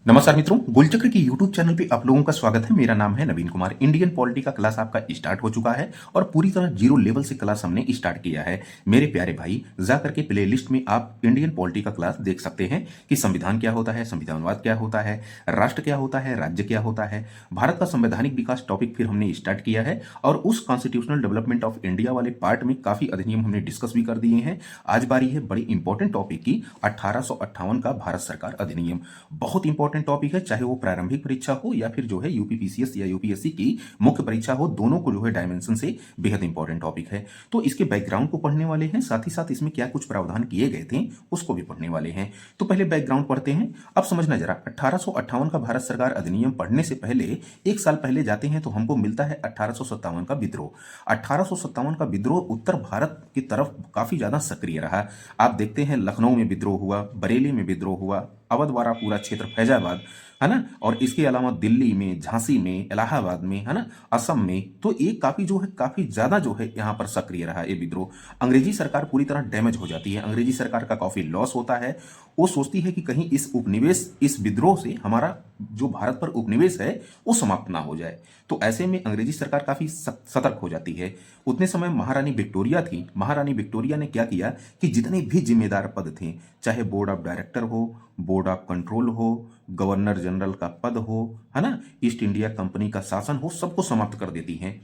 नमस्कार मित्रों, गुलचक्र की यूट्यूब चैनल पे आप लोगों का स्वागत है। मेरा नाम है नवीन कुमार। इंडियन पॉलिटी का क्लास आपका स्टार्ट हो चुका है और पूरी तरह जीरो लेवल से क्लास हमने स्टार्ट किया है। मेरे प्यारे भाई, जाकर के प्लेलिस्ट में आप इंडियन पॉलिटी का क्लास देख सकते हैं कि संविधान क्या होता है, संविधानवाद क्या होता है, राष्ट्र क्या होता है, राज्य क्या होता है, भारत का संवैधानिक विकास टॉपिक फिर हमने स्टार्ट किया है और उस कॉन्स्टिट्यूशनल डेवलपमेंट ऑफ इंडिया वाले पार्ट में काफी अधिनियम हमने डिस्कस भी कर दिए हैं। आज बारी है बड़ी इंपॉर्टेंट टॉपिक की, 1858 का भारत सरकार अधिनियम। बहुत इंपॉर्टेंट टॉपिक है, चाहे वो प्रारंभिक परीक्षा हो या फिर जो है यूपीपीसीएस या यूपीएससी की मुख्य परीक्षा हो, दोनों को जो है डायमेंशन से बेहद इंपॉर्टेंट टॉपिक है। तो इसके बैकग्राउंड को पढ़ने वाले हैं, साथ ही साथ इसमें क्या कुछ प्रावधान किए गए थे उसको भी पढ़ने वाले हैं। तो पहले बैकग्राउंड पढ़ते हैं। अब समझना जरा, 1858 का भारत सरकार अधिनियम पढ़ने से पहले एक साल पहले जाते हैं तो हमको मिलता है 1857 का विद्रोह। 1857 का विद्रोह उत्तर भारत की तरफ काफी ज्यादा सक्रिय रहा। आप देखते हैं लखनऊ में विद्रोह हुआ, बरेली में विद्रोह हुआ, अवध वाला पूरा क्षेत्र, फैजाबाद, है ना, और इसके अलावा दिल्ली में, झांसी में, इलाहाबाद में, है ना, असम में। तो ये काफी जो है काफी ज्यादा जो है यहाँ पर सक्रिय रहा ये विद्रोह। अंग्रेजी सरकार पूरी तरह डैमेज हो जाती है, अंग्रेजी सरकार का काफी लॉस होता है। वो सोचती है कि कहीं इस उपनिवेश, इस विद्रोह से हमारा जो भारत पर उपनिवेश है वो समाप्त ना हो जाए। तो ऐसे में अंग्रेजी सरकार काफी सतर्क हो जाती है। उतने समय महारानी विक्टोरिया थी। महारानी विक्टोरिया ने क्या किया कि जितने भी जिम्मेदार पद थे, चाहे बोर्ड ऑफ डायरेक्टर हो, बोर्ड ऑफ कंट्रोल हो, गवर्नर जनरल का पद हो, है ना, ईस्ट इंडिया कंपनी का शासन हो, सबको समाप्त कर देती हैं।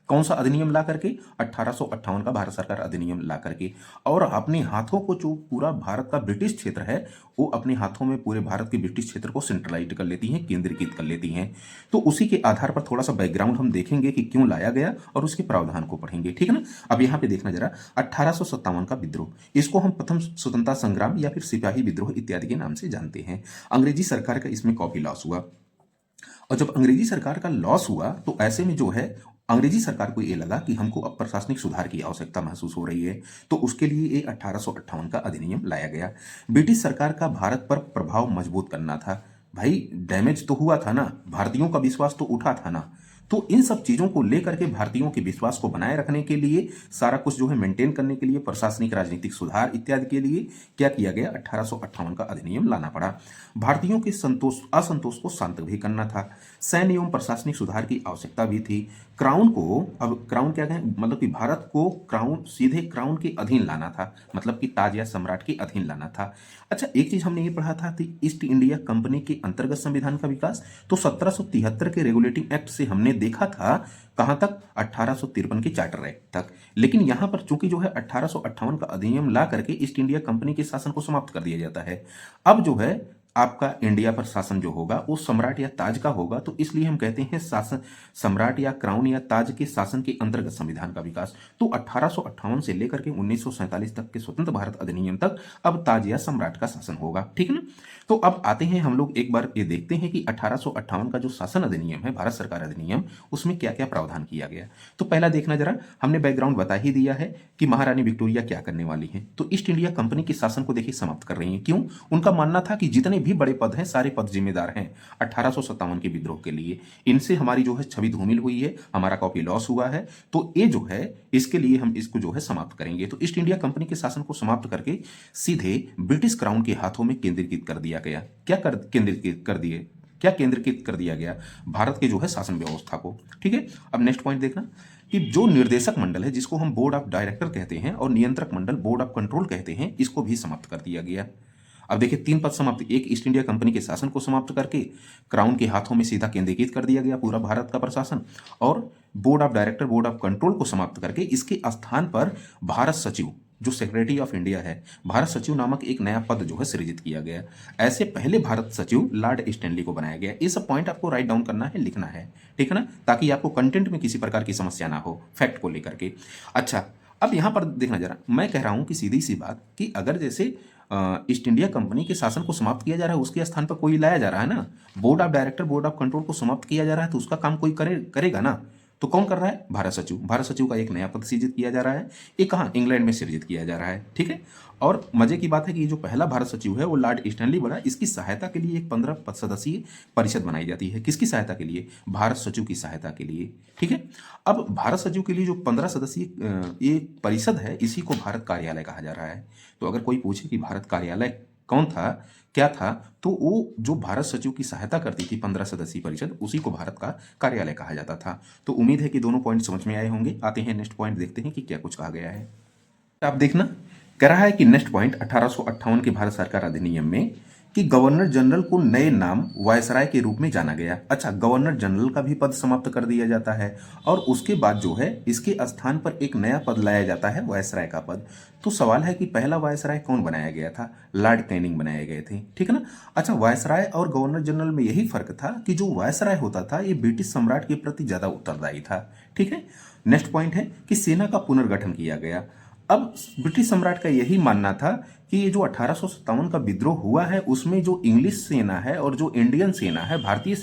कौन सा अधिनियम ला करके? 1858 का भारत सरकार अधिनियम ला करके। और अपने हाथों को जो पूरा भारत का ब्रिटिश क्षेत्र है वो अपने हाथों में पूरे भारत के ब्रिटिश क्षेत्र को सेंट्रलाइज कर लेती हैं, केंद्रीकृत कर लेती हैं। तो उसी के आधार पर थोड़ा सा बैकग्राउंड हम देखेंगे कि क्यों लाया गया और उसके प्रावधान को पढ़ेंगे, ठीक है ना। अब यहाँ पे देखना जरा, 1857 का विद्रोह, इसको हम प्रथम स्वतंत्रता संग्राम या फिर सिपाही विद्रोह इत्यादि के नाम से जानते हैं। अंग्रेजी सरकार का इसमें काफी लॉस हुआ और जब अंग्रेजी सरकार का लॉस हुआ तो ऐसे में जो है अंग्रेजी सरकार को ये लगा कि हमको अब प्रशासनिक सुधार की आवश्यकता महसूस हो रही है। तो उसके लिए ये 1858 का अधिनियम लाया गया। ब्रिटिश सरकार का भारत पर प्रभाव मजबूत करना था। भाई डैमेज तो हुआ था ना, भारतीयों का विश्वास तो उठा था ना। तो इन सब चीजों को लेकर के भारतीयों के विश्वास को बनाए रखने के लिए, सारा कुछ जो है मेंटेन करने के लिए, प्रशासनिक राजनीतिक सुधार इत्यादि के लिए क्या किया गया, 1858 का अधिनियम लाना पड़ा। भारतीयों के असंतोष को शांत भी करना था। सैन्य एवं प्रशासनिक सुधार की आवश्यकता भी थी। क्राउन को, अब क्राउन क्या कहें, मतलब कि भारत को क्राउन, सीधे क्राउन के अधीन लाना था, मतलब कि ताज या सम्राट के अधीन लाना था। अच्छा, एक चीज हमने ये पढ़ा था कि ईस्ट इंडिया कंपनी के अंतर्गत संविधान का विकास, तो 1773 के रेगुलेटिंग एक्ट से हमने देखा था कहां तक, 1853 के चार्टर एक्ट तक। लेकिन यहां पर चूंकि जो है 1858 का अधिनियम ला करके ईस्ट इंडिया कंपनी के शासन को समाप्त कर दिया जाता है। अब जो है आपका इंडिया पर शासन जो होगा वो सम्राट या ताज का होगा। तो इसलिए हम कहते हैं शासन, सम्राट या क्राउन या ताज के शासन के अंतर्गत संविधान का विकास। तो 1858 से लेकर के 1947 तक के स्वतंत्र भारत अधिनियम तक अब ताज या सम्राट का शासन होगा, ठीक है ना। तो अब आते हैं हम लोग एक बार ये देखते हैं कि 1858 का जो शासन अधिनियम है, भारत सरकार अधिनियम, उसमें क्या क्या प्रावधान किया गया। तो पहला देखना जरा, हमने बैकग्राउंड बता ही दिया है कि महारानी विक्टोरिया क्या करने वाली है। तो ईस्ट इंडिया कंपनी के शासन को देखिए समाप्त कर रही है। क्यों? उनका मानना था कि जितने भी बड़े पद हैं सारे पद जिम्मेदार हैं 1857 के विद्रोह के लिए। इनसे हमारी जो है छवि धूमिल हुई है, हमारा काफी लॉस हुआ है। तो ये जो है इसके लिए हम इसको जो है समाप्त करेंगे। तो ईस्ट इंडिया कंपनी के शासन को समाप्त करके सीधे ब्रिटिश क्राउन के हाथों में केंद्रीकृत कर दिया गया। क्या केंद्रीकृत कर दिया गया? भारत के जो है शासन व्यवस्था को, ठीक है। अब नेक्स्ट पॉइंट देखना कि जो निर्देशक मंडल है, जिसको हम बोर्ड ऑफ डायरेक्टर कहते हैं, और नियंत्रक मंडल बोर्ड ऑफ कंट्रोल कहते हैं, इसको भी समाप्त कर दिया गया। अब देखिए तीन पद समाप्त, एक ईस्ट इंडिया कंपनी के शासन को समाप्त करके क्राउन के हाथों में सीधा केंद्रीकृत कर दिया गया पूरा भारत का प्रशासन, और board of director, board of control को समाप्त करके इसके स्थान पर भारत सचिव, जो सेक्रेटरी ऑफ इंडिया है, भारत सचिव नामक एक नया पद जो है सृजित किया गया। ऐसे पहले भारत सचिव लॉर्ड स्टैनली को बनाया गया। ये सब पॉइंट आपको राइट डाउन करना है, लिखना है, ठीक है ना, ताकि आपको कंटेंट में किसी प्रकार की समस्या ना हो फैक्ट को लेकर के। अच्छा, अब यहां पर देखना जरा, मैं कह रहा हूं कि सीधी सी बात कि अगर जैसे ईस्ट इंडिया कंपनी के शासन को समाप्त किया जा रहा है, उसके स्थान पर कोई लाया जा रहा है ना, board of director, board of control को समाप्त किया जा रहा है, तो उसका काम कोई करेगा ना। तो कौन कर रहा है? भारत सचिव। भारत सचिव का एक नया पद सृजित किया जा रहा है। ये कहाँ? इंग्लैंड में सृजित किया जा रहा है, ठीक है। और मजे की बात है कि ये जो पहला भारत सचिव है वो लॉर्ड स्टैनली बना। इसकी सहायता के लिए एक 15 सदस्यीय परिषद बनाई जाती है। किसकी सहायता के लिए? भारत सचिव की सहायता के लिए, ठीक है। अब भारत सचिव के लिए जो 15 सदस्यीय ये परिषद है, इसी को भारत कार्यालय कहा जा रहा है। तो अगर कोई पूछे कि भारत कार्यालय कौन था, क्या था? तो वो जो भारत सचिव की सहायता करती थी 15 सदस्यीय परिषद, उसी को भारत का कार्यालय कहा जाता था। तो उम्मीद है कि दोनों पॉइंट समझ में आए होंगे। आते हैं नेक्स्ट पॉइंट, देखते हैं कि क्या कुछ कहा गया है। आप देखना, कह रहा है कि नेक्स्ट पॉइंट 1858 के भारत सरकार अधिनियम में कि गवर्नर जनरल को नए नाम वायसराय के रूप में जाना गया। अच्छा, गवर्नर जनरल का भी पद समाप्त कर दिया जाता है और उसके बाद जो है इसके स्थान पर एक नया पद लाया जाता है, वायसराय का पद। तो सवाल है कि पहला वायसराय कौन बनाया गया था? लॉर्ड कैनिंग बनाए गए थे, ठीक है ना। अच्छा, वायसराय और गवर्नर जनरल में यही फर्क था कि जो वायसराय होता था ये ब्रिटिश सम्राट के प्रति ज्यादा उत्तरदायी था, ठीक है। नेक्स्ट पॉइंट है कि सेना का पुनर्गठन किया गया। अब ब्रिटिश सम्राट का यही मानना था कि ये जो 1857 का विद्रोह हुआ है उसमें जो इंग्लिश सेना है और जो इंडियन सेना है, भारतीय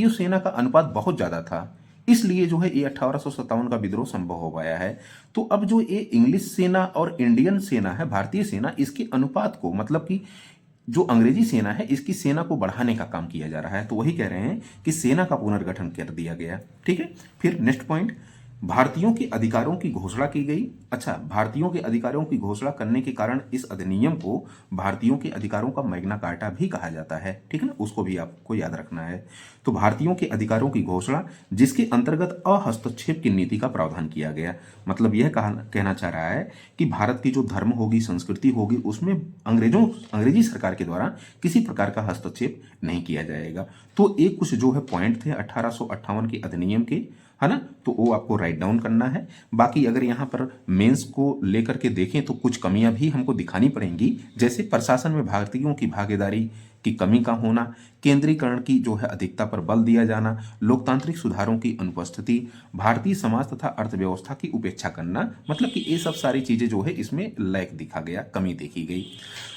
सेना का अनुपात बहुत ज्यादा था, इसलिए जो है ये 1857 का विद्रोह संभव हो पाया है। तो अब जो ये इंग्लिश सेना और इंडियन सेना है, भारतीय सेना, इसके अनुपात को, मतलब कि जो अंग्रेजी सेना है इसकी सेना को बढ़ाने का काम किया जा रहा है। तो वही कह रहे हैं कि सेना का पुनर्गठन कर दिया गया, ठीक है। फिर नेक्स्ट पॉइंट, भारतीयों के अधिकारों की घोषणा की गई। अच्छा, भारतीयों के अधिकारों की घोषणा करने के कारण इस अधिनियम को भारतीयों के अधिकारों का मैग्ना कार्टा भी कहा जाता है, ठीक है ना, उसको भी आपको याद रखना है। तो भारतीयों के अधिकारों की घोषणा, जिसके अंतर्गत अहस्तक्षेप की नीति का प्रावधान किया गया। मतलब यह कहना चाह रहा है कि भारत की जो धर्म होगी, संस्कृति होगी, उसमें अंग्रेजी सरकार के द्वारा किसी प्रकार का हस्तक्षेप नहीं किया जाएगा। तो एक कुछ जो है पॉइंट थे 1858 के अधिनियम के, है ना, तो वो आपको राइट डाउन करना है। बाकी अगर यहाँ पर मेंस को लेकर के देखें तो कुछ कमियां भी हमको दिखानी पड़ेंगी, जैसे प्रशासन में भारतीयों की भागीदारी की कमी का होना, केंद्रीकरण की जो है अधिकता पर बल दिया जाना, लोकतांत्रिक सुधारों की अनुपस्थिति, भारतीय समाज तथा अर्थव्यवस्था की उपेक्षा करना, मतलब कि ये सब सारी चीजें जो है इसमें लैक दिखा गया, कमी देखी गई।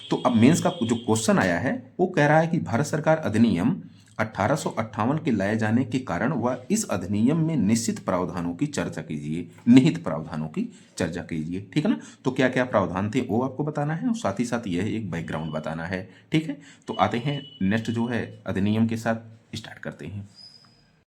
तो अब मेंस का जो क्वेश्चन आया है वो कह रहा है कि भारत सरकार अधिनियम 1858 के लाए जाने के कारण वह इस अधिनियम में निश्चित प्रावधानों की चर्चा कीजिए, निहित प्रावधानों की चर्चा कीजिए, ठीक है ना। तो क्या क्या प्रावधान थे वो आपको बताना है और साथ ही साथ यह एक बैकग्राउंड बताना है, ठीक है। तो आते हैं नेक्स्ट जो है अधिनियम के साथ स्टार्ट करते हैं।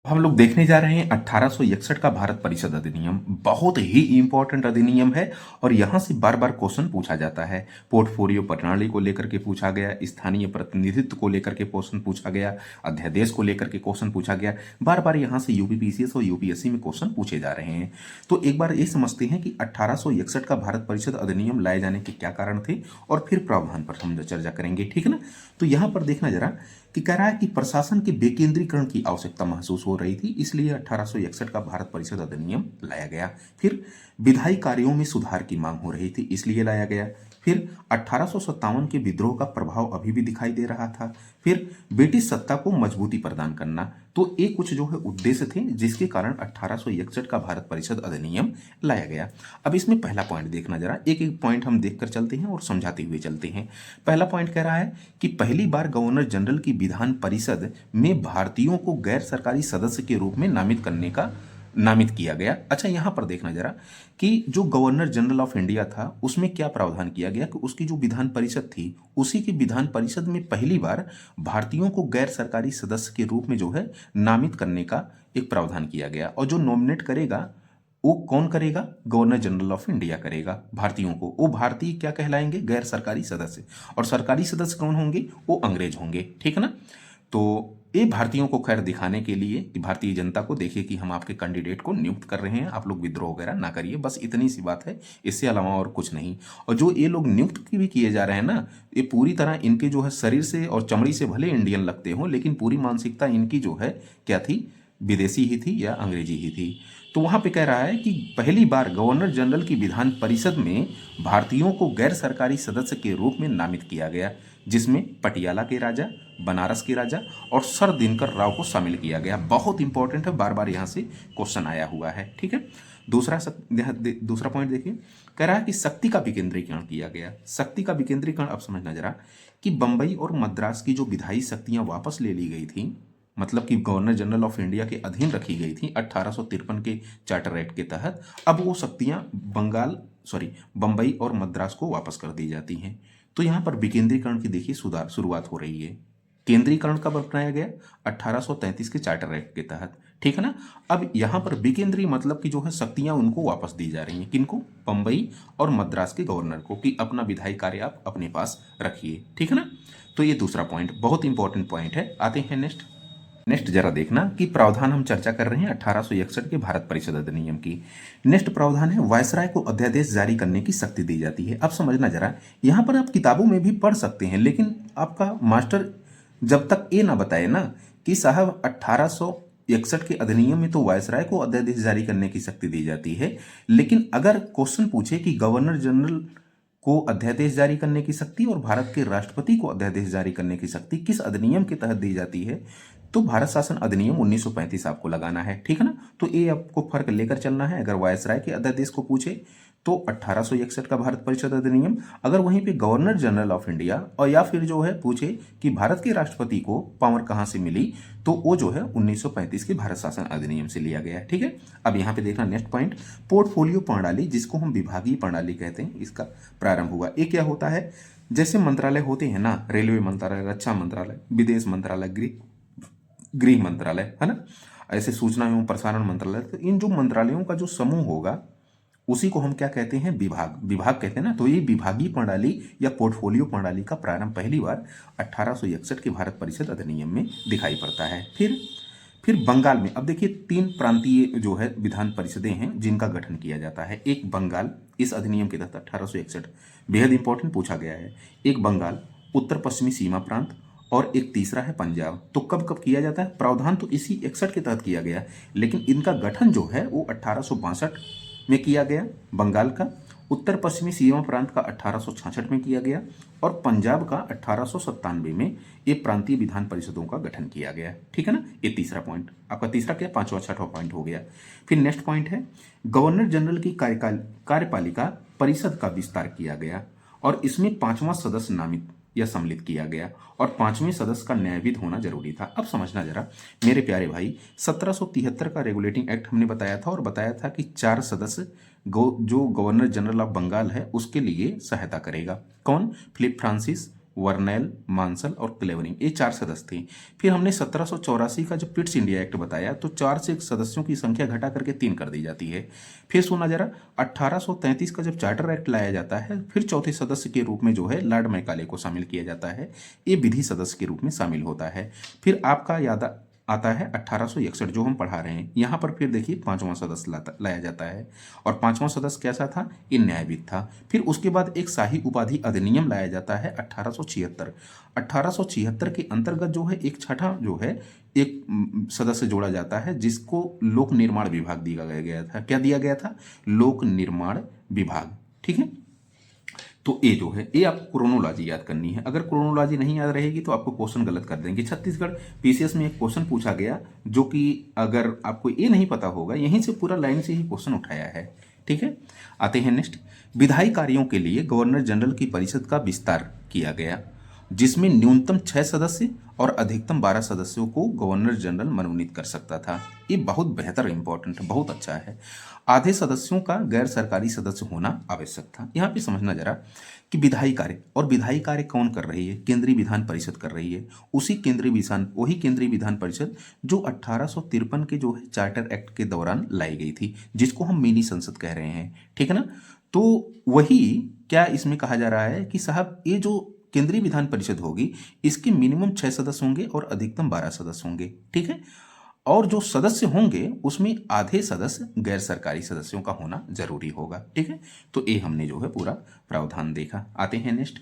हम लोग देखने जा रहे हैं 1861 का भारत परिषद अधिनियम। बहुत ही इंपॉर्टेंट अधिनियम है और यहां से बार बार क्वेश्चन पूछा जाता है। पोर्टफोलियो प्रणाली को लेकर के पूछा गया, स्थानीय प्रतिनिधित्व को लेकर के क्वेश्चन पूछा गया, अध्यादेश को लेकर के क्वेश्चन पूछा गया। बार बार यहां से यूपीपीसीएस और यूपीएससी में क्वेश्चन पूछे जा रहे हैं। तो एक बार ये समझते हैं कि 1861 का भारत परिषद अधिनियम लाए जाने के क्या कारण थे और फिर प्रावधान पर हम चर्चा करेंगे, ठीक है ना। तो यहां पर देखना जरा कि कह रहा है कि प्रशासन के विकेंद्रीकरण की आवश्यकता महसूस हो रही थी, इसलिए 1861 का भारत परिषद अधिनियम लाया गया। फिर विधायी कार्यों में सुधार की मांग हो रही थी, इसलिए लाया गया। फिर 1857 के विद्रोह का प्रभाव अभी भी दिखाई दे रहा था। फिर ब्रिटिश सत्ता को मजबूती प्रदान करना। तो ये कुछ जो है उद्देश्य थे जिसके कारण 1861 का भारत परिषद अधिनियम लाया गया। अब इसमें पहला पॉइंट देखना जरा, एक एक पॉइंट हम देखकर चलते हैं और समझाते हुए चलते हैं। पहला पॉइंट कह रहा है कि पहली बार गवर्नर जनरल की विधान परिषद में भारतीयों को गैर सरकारी सदस्य के रूप में नामित किया गया। अच्छा, यहां पर देखना जरा कि जो गवर्नर जनरल ऑफ इंडिया था उसमें क्या प्रावधान किया गया कि उसकी जो विधान परिषद थी उसी की विधान परिषद में पहली बार भारतीयों को गैर सरकारी सदस्य के रूप में जो है नामित करने का एक प्रावधान किया गया। और जो नॉमिनेट करेगा वो कौन करेगा? गवर्नर जनरल ऑफ इंडिया करेगा भारतीयों को। वो भारतीय क्या कहलाएंगे? गैर सरकारी सदस्य। और सरकारी सदस्य कौन होंगे? वो अंग्रेज होंगे, ठीक है ना। तो ये भारतीयों को खैर दिखाने के लिए कि भारतीय जनता को देखिए कि हम आपके कैंडिडेट को नियुक्त कर रहे हैं, आप लोग विद्रोह वगैरह ना करिए, बस इतनी सी बात है, इससे अलावा और कुछ नहीं। और जो ये लोग नियुक्त भी किए जा रहे हैं ना, ये पूरी तरह इनके जो है शरीर से और चमड़ी से भले इंडियन लगते हो लेकिन पूरी मानसिकता इनकी जो है क्या थी? विदेशी ही थी या अंग्रेजी ही थी। तो वहां पे कह रहा है कि पहली बार गवर्नर जनरल की विधान परिषद में भारतीयों को गैर सरकारी सदस्य के रूप में नामित किया गया, जिसमें पटियाला के राजा, बनारस के राजा और सर दिनकर राव को शामिल किया गया। बहुत इंपॉर्टेंट है, बार बार यहां से क्वेश्चन आया हुआ है, ठीक है। दूसरा पॉइंट देखिए, कह रहा है कि शक्ति का विकेंद्रीकरण किया गया। शक्ति का विकेंद्रीकरण अब समझना जरा कि बंबई और मद्रास की जो विधायी शक्तियां वापस ले ली गई थी, मतलब कि गवर्नर जनरल ऑफ इंडिया के अधीन रखी गई थी 1853 के चार्टर एक्ट के तहत, अब वो शक्तियां बंबई और मद्रास को वापस कर दी जाती हैं। तो यहां पर विकेंद्रीकरण की देखिए शुरुआत हो रही है। केंद्रीकरण कब अपनाया गया? 1833 के चार्टर एक्ट के तहत, ठीक है ना। अब यहाँ पर विकेंद्रीय मतलब कि जो है शक्तियां उनको वापस दी जा रही हैं, किनको? बम्बई और मद्रास के गवर्नर को, कि अपना विधायी कार्य आप अपने पास रखिए, ठीक है ना। तो ये दूसरा पॉइंट बहुत इंपॉर्टेंट पॉइंट है। आते हैं नेक्स्ट। नेक्स्ट जरा देखना कि प्रावधान हम चर्चा कर रहे हैं 1861 के भारत परिषद अधिनियम की। नेक्स्ट प्रावधान है वायसराय को अध्यादेश जारी करने की शक्ति दी जाती है। अब समझना जरा, यहाँ पर आप किताबों में भी पढ़ सकते हैं, लेकिन आपका मास्टर जब तक ये ना बताए ना कि साहब 1861 के अधिनियम में तो वायसराय को अध्यादेश जारी करने की शक्ति दी जाती है, लेकिन अगर क्वेश्चन पूछे कि गवर्नर जनरल को अध्यादेश जारी करने की शक्ति और भारत के राष्ट्रपति को अध्यादेश जारी करने की शक्ति किस अधिनियम के तहत दी जाती है, तो भारत शासन अधिनियम 1935 आपको लगाना है, ठीक है ना। तो ये आपको फर्क लेकर चलना है। अगर वायसराय के अध्यादेश को पूछे तो 1861 का भारत परिषद अधिनियम, अगर वहीं पे गवर्नर जनरल ऑफ इंडिया और या फिर जो है पूछे कि भारत के राष्ट्रपति को पावर कहां से मिली, तो वो जो है 1935 के भारत शासन अधिनियम से लिया गया है, ठीक है। अब यहाँ पे देखना नेक्स्ट पॉइंट, पोर्टफोलियो प्रणाली, जिसको हम विभागीय प्रणाली कहते हैं, इसका प्रारंभ हुआ। ये क्या होता है? जैसे मंत्रालय होते हैं ना, रेलवे मंत्रालय, रक्षा मंत्रालय, विदेश मंत्रालय, गृह मंत्रालय, है ना, ऐसे सूचना एवं प्रसारण मंत्रालय, तो इन जो मंत्रालयों का जो समूह होगा उसी को हम क्या कहते हैं? विभाग। विभाग कहते हैं ना। तो ये विभागीय प्रणाली या पोर्टफोलियो प्रणाली का प्रारंभ पहली बार 1861 के भारत परिषद अधिनियम में दिखाई पड़ता है। फिर बंगाल में, अब देखिए 3 प्रांतीय जो है विधान परिषदें हैं जिनका गठन किया जाता है। एक बंगाल, इस अधिनियम के तहत 1861 बेहद इंपॉर्टेंट पूछा गया है। एक बंगाल, उत्तर पश्चिमी सीमा प्रांत, और एक तीसरा है पंजाब। तो कब कब किया जाता है? प्रावधान तो इसी 61 के तहत किया गया, लेकिन इनका गठन जो है वो 1862 में किया गया बंगाल का, उत्तर पश्चिमी सीमा प्रांत का 1866 में किया गया, और पंजाब का 1897 में ये प्रांतीय विधान परिषदों का गठन किया गया, ठीक है ना। ये तीसरा पॉइंट आपका, तीसरा क्या, पांचवा छठवां पॉइंट हो गया। फिर नेक्स्ट पॉइंट है गवर्नर जनरल की कार्यपालिका परिषद का विस्तार किया गया, और इसमें 5वां सदस्य नामित या सम्मिलित किया गया, और 5वें सदस्य का न्यायविद होना जरूरी था। अब समझना जरा मेरे प्यारे भाई, 1773 का रेगुलेटिंग एक्ट हमने बताया था, और बताया था कि 4 सदस्य जो गवर्नर जनरल ऑफ बंगाल है उसके लिए सहायता करेगा। कौन? फिलिप फ्रांसिस, वर्नेल, मांसल और क्लेवरिंग, ये 4 सदस्य थे। फिर हमने 1784 का जो पिट्स इंडिया एक्ट बताया, तो 4 से सदस्यों की संख्या घटा करके 3 कर दी जाती है। फिर सुना जरा, 1833 का जब चार्टर एक्ट लाया जाता है, फिर चौथे सदस्य के रूप में जो है लॉर्ड मैकाले को शामिल किया जाता है, ये विधि सदस्य के रूप में शामिल होता है। फिर आपका याद आता है 1861 जो हम पढ़ा रहे हैं, यहाँ पर फिर देखिए 5वां सदस्य लाया जाता है, और 5वां सदस्य कैसा था? ये न्यायविद था। फिर उसके बाद एक शाही उपाधि अधिनियम लाया जाता है 1876। 1876 के अंतर्गत जो है एक छठा जो है एक सदस्य जोड़ा जाता है, जिसको लोक निर्माण विभाग दिया गया था। क्या दिया गया था? लोक निर्माण विभाग, ठीक है। तो ये जो है ये आपको क्रोनोलॉजी याद करनी है। अगर क्रोनोलॉजी नहीं याद रहेगी तो आपको क्वेश्चन गलत कर देंगे। छत्तीसगढ़ पीसीएस में एक क्वेश्चन पूछा गया, जो कि अगर आपको ये नहीं पता होगा, यहीं से पूरा लाइन से ही क्वेश्चन उठाया है, ठीक है। आते हैं नेक्स्ट, विधायी कार्यों के लिए गवर्नर जनरल की परिषद का विस्तार किया गया, जिसमें न्यूनतम 6 सदस्य और अधिकतम 12 सदस्यों को गवर्नर जनरल मनोनीत कर सकता था। ये बहुत बेहतर, इंपॉर्टेंट, बहुत अच्छा है। आधे सदस्यों का गैर सरकारी सदस्य होना आवश्यक था। यहाँ पे समझना जरा कि विधायी कार्य, और विधायी कार्य कौन कर रही है? केंद्रीय विधान परिषद कर रही है। वही केंद्रीय विधान परिषद जो 1853 के जो है चार्टर एक्ट के दौरान लाई गई थी, जिसको हम मिनी संसद कह रहे हैं, ठीक है ना। तो वही क्या इसमें कहा जा रहा है कि साहब ये जो केंद्रीय विधान परिषद होगी, इसके मिनिमम 6 सदस्य होंगे और अधिकतम 12 सदस्य होंगे, ठीक है। और जो सदस्य होंगे उसमें आधे सदस्य गैर सरकारी सदस्यों का होना जरूरी होगा, ठीक है। तो ये हमने जो है पूरा प्रावधान देखा। आते हैं नेक्स्ट,